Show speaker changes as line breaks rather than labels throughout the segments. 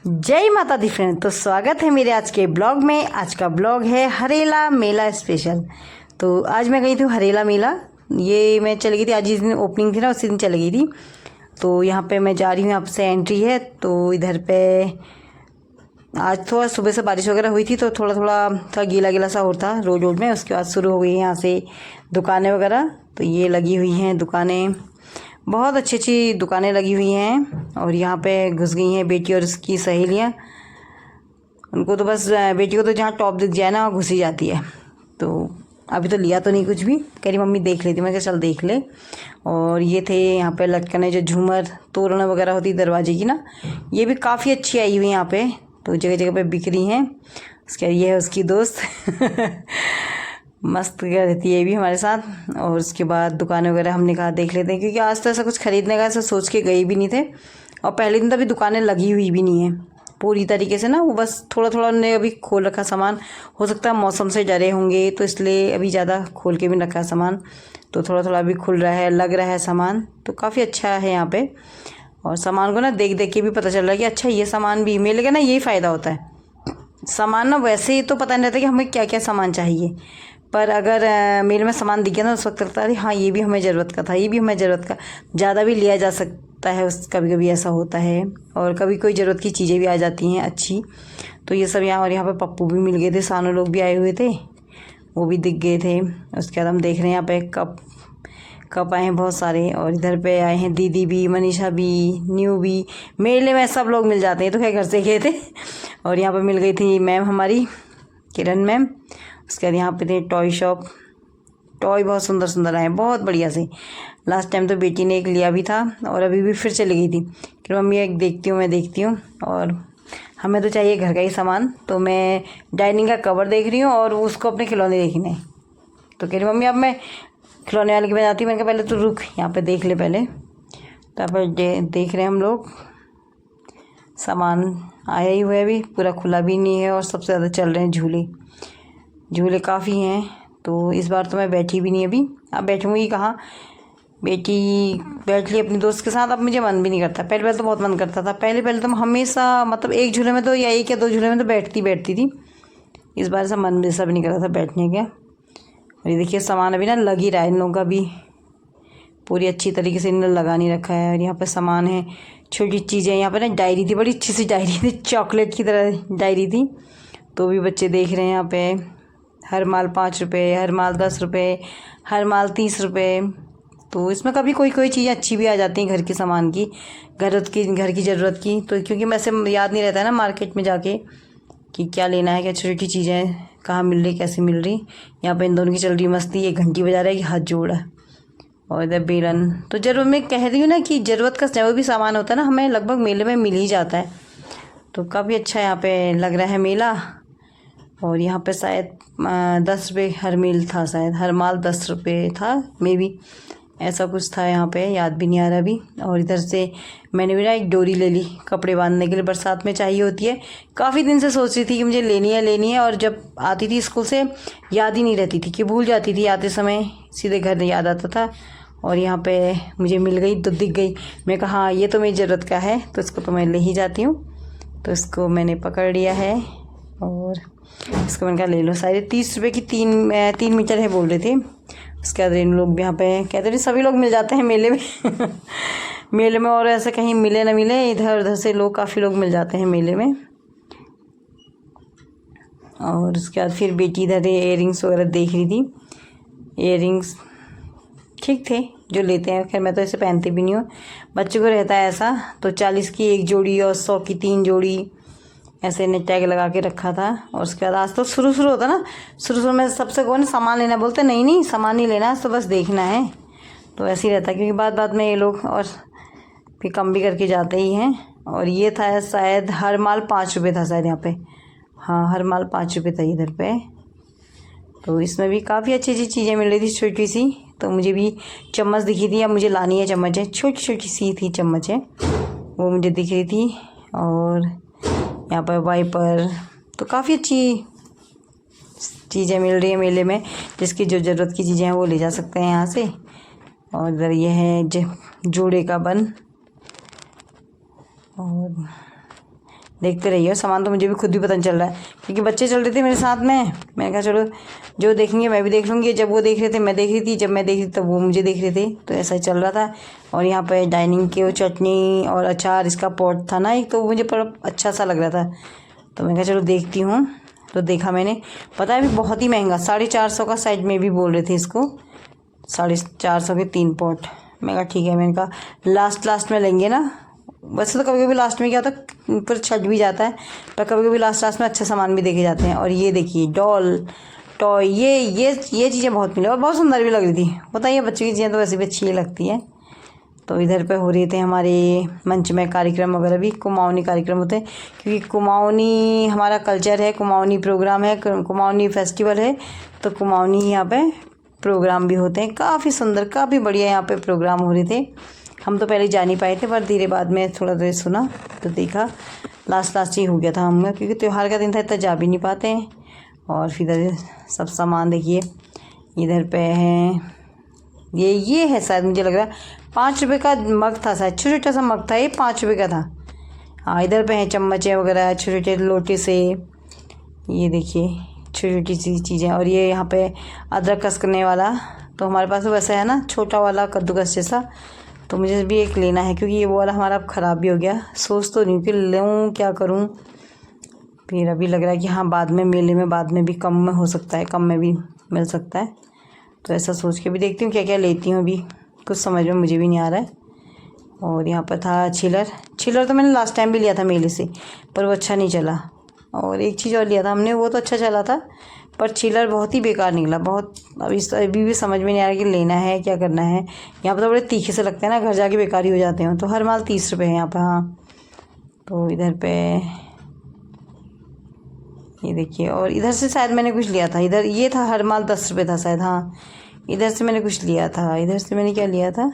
जय माता दी फ्रेंड। तो स्वागत है मेरे आज के ब्लॉग में। आज का ब्लॉग है हरेला मेला स्पेशल। तो आज मैं गई थी हरेला मेला। ये मैं चली गई थी, आज जिस दिन ओपनिंग थी ना उसी दिन चली गई थी। तो यहाँ पे मैं जा रही हूँ, आपसे एंट्री है। तो इधर पे आज थोड़ा सुबह से बारिश वगैरह हुई थी तो थोड़ा गीला गीला सा होता रोड में। उसके बाद शुरू हो गई यहाँ से दुकानें वगैरह। तो ये लगी हुई हैं दुकानें, बहुत अच्छी अच्छी दुकानें लगी हुई हैं। और यहाँ पे घुस गई हैं बेटी और उसकी सहेलियाँ। उनको तो बस बेटी को तो जहाँ टॉप दिख जाए ना वहाँ घुसी जाती है। तो अभी तो लिया तो नहीं कुछ भी, कह रही मम्मी देख लेती। मैं कहा चल देख ले। और ये थे यहाँ पे लटकने जो झूमर तोरण वगैरह होती दरवाजे की ना, ये भी काफ़ी अच्छी आई हुई हैं यहाँ पे। तो जगह जगह पे बिक रही हैं। उसके ये है उसकी दोस्त मस्त रहती है ये भी हमारे साथ। और उसके बाद दुकानें वगैरह हमने कहा देख लेते हैं, क्योंकि आज तो ऐसा कुछ खरीदने का ऐसा सोच के गए भी नहीं थे। और पहले दिन तो अभी दुकानें लगी हुई भी नहीं है पूरी तरीके से ना, वो बस थोड़ा थोड़ा उन्होंने अभी खोल रखा सामान। हो सकता है मौसम से डरे होंगे तो इसलिए अभी ज़्यादा खोल के भी रखा सामान। तो थोड़ा थोड़ा अभी खुल रहा है, लग रहा है सामान। तो काफ़ी अच्छा है यहाँ पे। और सामान को ना देख देख के भी पता चल रहा है कि अच्छा ये सामान भी मेले का ना यही फ़ायदा होता है। सामान ना वैसे ही तो पता नहीं रहता कि हमें क्या क्या सामान चाहिए, पर अगर मेले में सामान दिख गया ना उस वक्त लगता है हाँ ये भी हमें ज़रूरत का था, ये भी हमें ज़रूरत का। ज़्यादा भी लिया जा सकता है, उस कभी कभी ऐसा होता है। और कभी कोई ज़रूरत की चीज़ें भी आ जाती हैं अच्छी। तो ये सब यहाँ, और यहाँ पे पप्पू भी मिल गए थे, सानू लोग भी आए हुए थे, वो भी दिख गए थे। उसके बाद हम देख रहे हैं यहाँ पे कप आए हैं बहुत सारे। और इधर पे आए हैं दीदी भी, मनीषा भी, न्यू भी। मेले में सब लोग मिल जाते हैं, तो क्या घर से गए थे। और यहाँ पे मिल गई थी मैम हमारी, किरण मैम। उसके बाद यहाँ पे थे टॉय शॉप, टॉय बहुत सुंदर सुंदर आए, बहुत बढ़िया से। लास्ट टाइम तो बेटी ने एक लिया भी था और अभी भी फिर चली गई थी कि मम्मी एक देखती हूँ, मैं देखती हूँ। और हमें तो चाहिए घर का ही सामान। तो मैं डाइनिंग का कवर देख रही हूँ और उसको अपने खिलौने देखने। तो कह रही मम्मी अब मैं खिलौने वाले के पास जाती हूँ। मैंने कहा पहले तो रुक, यहाँ पे देख ले पहले। तो यहाँ पर देख रहे हैं हम लोग, सामान आया ही हुआ है, अभी पूरा खुला भी नहीं है। और सबसे ज़्यादा चल रहे हैं झूले, झूले काफ़ी हैं। तो इस बार तो मैं बैठी भी नहीं अभी, अब बैठूँगी कहाँ। बेटी बैठ ली अपनी दोस्त के साथ, अब मुझे मन भी नहीं करता। पहले तो बहुत मन करता था, पहले तो हमेशा मतलब एक झूले में तो या एक या दो झूले में तो बैठती थी। इस बार ऐसा मन भी नहीं कर रहा था बैठने का। और ये देखिए सामान अभी ना लग ही रहा है इन लोगों का भी, पूरी अच्छी तरीके से इन्होंने लगा नहीं रखा है। और यहाँ पर सामान है, छोटी चीज़ें। यहाँ पर ना डायरी थी, बड़ी अच्छी सी डायरी थी, चॉकलेट की तरह डायरी थी। तो भी बच्चे देख रहे हैं यहाँ पे। हर माल 5 रुपये, हर माल 10 रुपये, हर माल 30 रुपये। तो इसमें कभी कोई कोई चीज़ अच्छी भी आ जाती हैं घर के सामान की, घर की ज़रूरत की। तो क्योंकि मैं से याद नहीं रहता है ना मार्केट में जाके कि क्या लेना है, क्या छोटी छोटी चीज़ें कहाँ मिल रही, कैसे मिल रही। यहाँ पे इन दोनों की चल रही मस्ती, एक घंटी बजा रहा है कि हाथ जोड़ है। और इधर बेलन। तो जरूर मैं कह रही हूँ ना कि ज़रूरत का जो भी सामान होता है ना हमें लगभग मेले में मिल ही जाता है। तो काफ़ी अच्छा यहाँ पे लग रहा है मेला। और यहाँ पे शायद 10 रुपये हर मील था, शायद हर माल 10 रुपये था, मे बी ऐसा कुछ था यहाँ पे, याद भी नहीं आ रहा अभी। और इधर से मैंने भी ना एक डोरी ले ली कपड़े बांधने के लिए, बरसात में चाहिए होती है। काफ़ी दिन से सोच रही थी कि मुझे लेनी है। और जब आती थी स्कूल से याद ही नहीं रहती थी, कि भूल जाती थी आते समय, सीधे घर याद आता था। और यहाँ पे मुझे मिल गई तो दिख गई। मैं कहा हाँ ये तो मेरी ज़रूरत का है, तो इसको तो मैं ले ही जाती हूँ। तो इसको मैंने पकड़ लिया है और इसको मैंने कहा ले लो। साढ़े 30 रुपये की 3 मीटर है बोल रहे थे। उसके बाद इन लोग भी यहाँ पे कहते थे सभी लोग मिल जाते हैं मेले में मेले में। और ऐसे कहीं मिले ना मिले, इधर उधर से लोग, काफ़ी लोग मिल जाते हैं मेले में। और उसके बाद फिर बेटी इधर इयररिंग्स वगैरह देख रही थी। इयररिंग्स ठीक थे जो लेते हैं, खैर मैं तो ऐसे पहनती भी नहीं हूँ, बच्चों को रहता है ऐसा। तो 40 की 1 जोड़ी और 100 की 3 जोड़ी ऐसे ने टैग लगा के रखा था। और उसके बाद आज तो शुरू होता ना, शुरू में सबसे कौन सामान लेना बोलते, नहीं सामान नहीं लेना है, तो बस देखना है। तो ऐसे ही रहता है, क्योंकि बाद में ये लोग और फिर कम भी करके जाते ही हैं। और ये था शायद हर माल 5 रुपये था शायद यहाँ पे, हाँ हर माल 5 रुपये था इधर पे। तो इसमें भी काफ़ी अच्छी अच्छी चीज़ें मिल रही थी छोटी सी। तो मुझे भी चम्मच दिखी थी, अब मुझे लानी है चम्मच है, छोटी छोटी सी थी चम्मच है, वो मुझे दिख रही थी। और यहाँ पर वाइपर। तो काफ़ी अच्छी चीज़ें मिल रही है मेले में, जिसकी जो ज़रूरत की चीज़ें हैं वो ले जा सकते हैं यहाँ से। और इधर ये है जोड़े का बन। और देखते रहिए। सामान तो मुझे भी खुद भी पता नहीं चल रहा है क्योंकि बच्चे चल रहे थे मेरे साथ में। मैंने कहा चलो जो देखेंगे मैं भी देख लूँगी। जब वो देख रहे थे मैं देख रही थी, जब मैं देख रही थी तब वो मुझे देख रहे थे, तो ऐसा ही चल रहा था। और यहाँ पे डाइनिंग के वो चटनी और अचार इसका पॉट था ना एक, तो मुझे बड़ा अच्छा सा लग रहा था, तो मैंने कहा चलो देखती हूँ। तो देखा मैंने, पता है अभी बहुत ही महंगा, 450 का साइड में भी बोल रहे थे इसको, 450 के 3 पॉट। मैं कहा ठीक है, मैंने कहा लास्ट में लेंगे ना। वैसे तो कभी कभी लास्ट में क्या होता है ऊपर छट भी जाता है, पर कभी कभी लास्ट में अच्छे सामान भी देखे जाते हैं। और ये देखिए डॉल टॉय, ये चीज़ें बहुत मिले और बहुत सुंदर भी लग रही थी। बताइए बच्चों की चीज़ें तो वैसे भी अच्छी ही लगती है। तो इधर पे हो रहे थे हमारे मंच में कार्यक्रम वगैरह भी, कुमाऊनी कार्यक्रम होते हैं क्योंकि कुमाऊनी हमारा कल्चर है, कुमाऊनी प्रोग्राम है, कुमाऊनी फेस्टिवल है, तो कुमाऊनी यहाँ पे प्रोग्राम भी होते हैं। काफ़ी सुंदर काफ़ी बढ़िया यहाँ पे प्रोग्राम हो रहे थे। हम तो पहले जा नहीं पाए थे, पर धीरे बाद में थोड़ा देर सुना तो देखा, लास्ट ही हो गया था हम, क्योंकि त्यौहार का दिन था, इतना जा भी नहीं पाते हैं। और फिर इधर सब सामान देखिए, इधर पे है ये है शायद, मुझे लग रहा है 5 रुपये का मग था शायद, छोटा सा मग था ये, 5 रुपये का था। हाँ इधर पे हैं चम्मचें वगैरह, छोटे छोटे लोटे से, ये देखिए छोटी छोटी सी चीज़ें। और ये यहाँ पे अदरक कसने वाला, तो हमारे पास तो वैसा है ना छोटा वाला कद्दूकस जैसा, तो मुझे भी एक लेना है क्योंकि ये वो वाला हमारा अब ख़राब भी हो गया। सोच तो नहीं हूँ कि लूँ क्या करूँ, फिर अभी लग रहा है कि हाँ बाद में मेले में बाद में भी कम में हो सकता है, कम में भी मिल सकता है, तो ऐसा सोच के भी देखती हूँ क्या क्या लेती हूँ। अभी कुछ समझ में मुझे भी नहीं आ रहा है। और यहाँ पर था छिलर तो मैंने लास्ट टाइम भी लिया था मेले से, पर वो अच्छा नहीं चला। और एक चीज़ और लिया था हमने, वो तो अच्छा चला था, पर छिलर बहुत ही बेकार निकला, बहुत। अभी भी समझ में नहीं आ रहा कि लेना है क्या करना है। यहाँ पर तो बड़े तीखे से लगते हैं ना, घर जाके बेकार ही हो जाते हैं। तो हर माल 30 रुपये है यहाँ पर। हाँ तो इधर पे ये देखिए, और इधर से शायद मैंने कुछ लिया था, इधर ये था हर माल 10 रुपये था शायद। हाँ इधर से मैंने कुछ लिया था, इधर से मैंने क्या लिया था,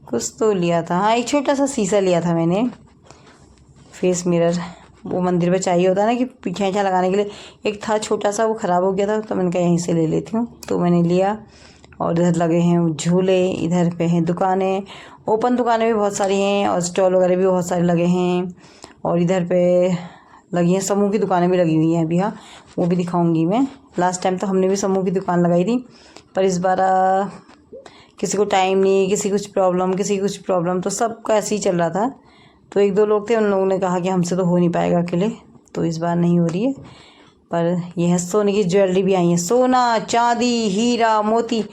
कुछ तो लिया था। हाँ एक छोटा सा शीशा लिया था मैंने, फेस मिरर, वो मंदिर में चाहिए होता है ना कि खींचा लगाने के लिए। एक था छोटा सा, वो ख़राब हो गया था, तो मैंने कहा यहीं से ले लेती हूँ, तो मैंने लिया। और इधर लगे हैं झूले, इधर पे हैं दुकानें, ओपन दुकानें भी बहुत सारी हैं और स्टॉल वगैरह भी बहुत सारे लगे हैं। और इधर पे लगी हैं समूह की दुकानें भी लगी हुई हैं अभी। हाँ वो भी दिखाऊंगी मैं। लास्ट टाइम तो हमने भी समूह की दुकान लगाई थी, पर इस बार किसी को टाइम नहीं, किसी कुछ प्रॉब्लम, तो सबका ऐसे ही चल रहा था। तो 1-2 लोग थे, उन लोगों ने कहा कि हमसे तो हो नहीं पाएगा अकेले, तो इस बार नहीं हो रही है। पर यह है सोने की ज्वेलरी भी आई है, सोना चांदी हीरा मोती,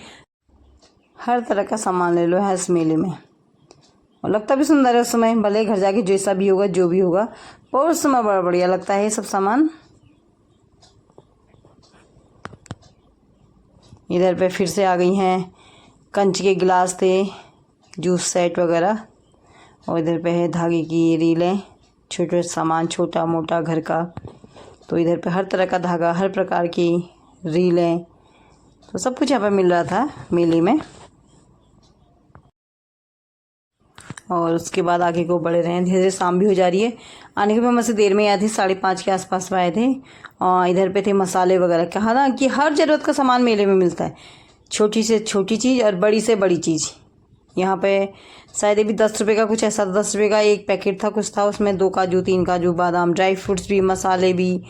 हर तरह का सामान ले लो यहाँ इस मेले में। और लगता भी सुंदर है उस समय, भले घर जाके जैसा भी होगा जो भी होगा, और उस समय बड़ा बढ़िया लगता है ये सब सामान। इधर पे फिर से आ गई हैं कंच के गिलास थे, जूस सेट वगैरह। और इधर पे है धागे की रीलें, छोटे सामान छोटा मोटा घर का। तो इधर पे हर तरह का धागा, हर प्रकार की रीलें, तो सब कुछ यहाँ पे मिल रहा था मेले में। और उसके बाद आगे को बढ़ रहे हैं, धीरे धीरे शाम भी हो जा रही है। आने के बाद मैं से देर में आए थे, 5:30 के आसपास में आए थे। और इधर पे थे मसाले वगैरह, कहा ना कि हर ज़रूरत का सामान मेले में मिलता है, छोटी से छोटी चीज़ और बड़ी से बड़ी चीज़। यहाँ पे शायद ये भी 10 रुपये का कुछ ऐसा, 10 रुपये का एक पैकेट था, कुछ था उसमें 2 काजू 3 काजू बादाम, ड्राई फ्रूट्स भी, मसाले भी,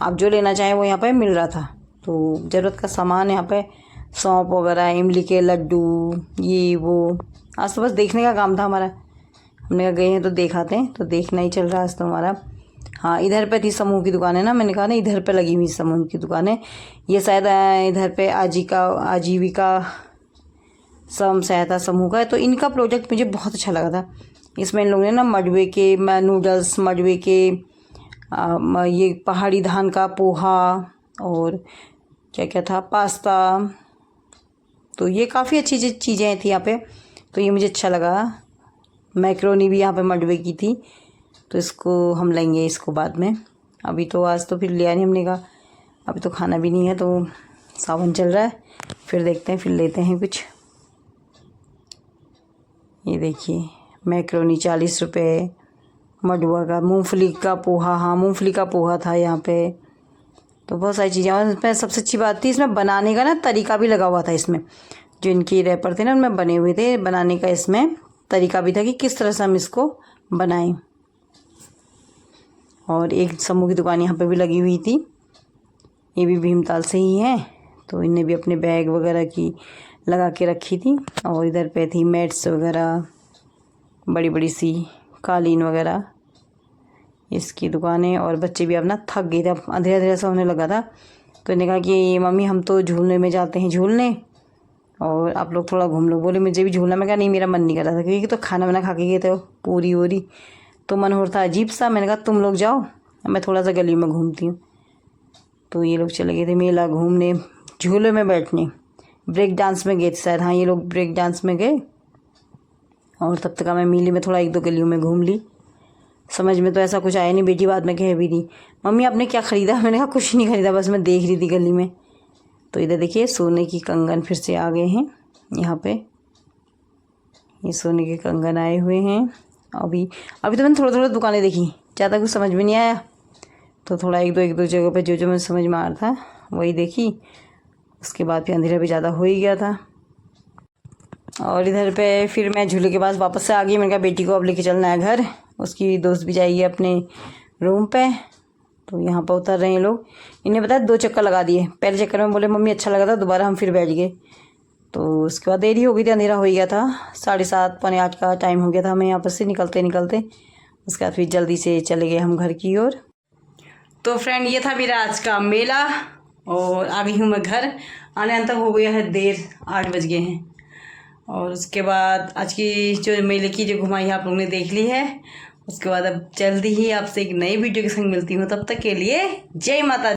आप जो लेना चाहें वो यहाँ पे मिल रहा था। तो ज़रूरत का सामान यहाँ पे, सौंफ वगैरह, इमली के लड्डू, ये वो। आज तो बस देखने का काम था हमारा, हमने कहा गए हैं तो देखाते हैं, तो देखना ही चल रहा है आज तो हमारा। हाँ इधर पे थी समूह की दुकानें ना, मैंने कहा ना इधर पे लगी हुई समूह की दुकानें। ये शायद इधर पे आजीविका स्वयं सहायता समूह का है, तो इनका प्रोजेक्ट मुझे बहुत अच्छा लगा था। इसमें इन लोगों ने ना मडवे के नूडल्स, मडवे के ये पहाड़ी धान का पोहा, और क्या क्या था, पास्ता, तो ये काफ़ी अच्छी चीज़ें थी यहाँ पे, तो ये मुझे अच्छा लगा। मैक्रोनी भी यहाँ पे मडवे की थी, तो इसको हम लेंगे इसको बाद में। अभी तो आज तो फिर लिया नहीं, हमने कहा अभी तो खाना भी नहीं है, तो सावन चल रहा है, फिर देखते हैं, फिर लेते हैं कुछ। ये देखिए मैक्रोनी 40 रुपये, मडवा का मूंगफली का पोहा, हाँ मूंगफली का पोहा था यहाँ पे। तो बहुत सारी चीज़ें, और इसमें सबसे अच्छी बात थी इसमें बनाने का ना तरीका भी लगा हुआ था। इसमें जो इनकी रैपर थे ना उनमें बने हुए थे, बनाने का इसमें तरीका भी था कि किस तरह से हम इसको बनाएं। और एक समूह की दुकान यहाँ पे भी लगी हुई थी, ये भी भीमताल से ही है। तो इन्हें भी अपने बैग वगैरह की लगा के रखी थी। और इधर पे थी मैट्स वगैरह, बड़ी बड़ी सी कालीन वगैरह, इसकी दुकानें। और बच्चे भी अब ना थक गए थे, अब अंधेरा अंधेरा सा होने लगा था। तो इन्हें कहा कि मम्मी हम तो झूलने में जाते हैं झूलने, और आप लोग थोड़ा घूम लो। बोले मुझे भी झूलना। मैं कहा नहीं, मेरा मन नहीं कर रहा था, क्योंकि तो खाना वाना खा के गए थे पूरी वूरी, तो मन हो रहा था अजीब सा। मैंने कहा तुम लोग जाओ, मैं थोड़ा सा गली में घूमती हूँ। तो ये लोग चले गए थे मेला घूमने, झूले में बैठने, ब्रेक डांस में गए थे शायद। हाँ, ये लोग ब्रेक डांस में गए। और तब तक मैं मेले में थोड़ा एक दो गलियों में घूम ली। समझ में तो ऐसा कुछ आया नहीं। बेटी बाद में कह भी रही, मम्मी आपने क्या ख़रीदा? मैंने कहा कुछ नहीं ख़रीदा, बस मैं देख रही थी गली में। तो इधर देखिए सोने की कंगन फिर से आ गए हैं यहाँ पे, ये सोने के कंगन आए हुए हैं। अभी तो मैंने थोड़ा थोड़ा दुकानें देखी, ज़्यादा कुछ समझ में नहीं आया। तो थोड़ा एक दो जगह पे जो मुझे समझ में आ रहा था वही देखी। उसके बाद फिर अंधेरा भी ज़्यादा हो ही गया था। और इधर पे फिर मैं झूले के पास वापस से आ गई। मैंने कहा बेटी को अब लेके चलना है घर, उसकी दोस्त भी जाएगी अपने रूम पे। तो यहाँ पर उतर रहे हैं लोग। इन्हें पता है 2 चक्कर लगा दिए। पहले चक्कर में बोले मम्मी अच्छा लगा था, दोबारा हम फिर बैठ गए। तो उसके बाद देरी हो गई थी, अंधेरा हो गया था, 7:30 पौने 8 का टाइम हो गया था हमें यहाँ पर से निकलते निकलते। उसके बाद फिर जल्दी से चले गए हम घर की ओर। तो फ्रेंड ये था मेरा आज का मेला, और आ गई हूँ मैं घर। आने तक हो गया है देर, 8 बज गए हैं। और उसके बाद आज की जो मेले की जो घुमाई आप लोगों ने देख ली है। उसके बाद अब जल्दी ही आपसे एक नई वीडियो के संग मिलती हूँ। तब तक के लिए जय माता।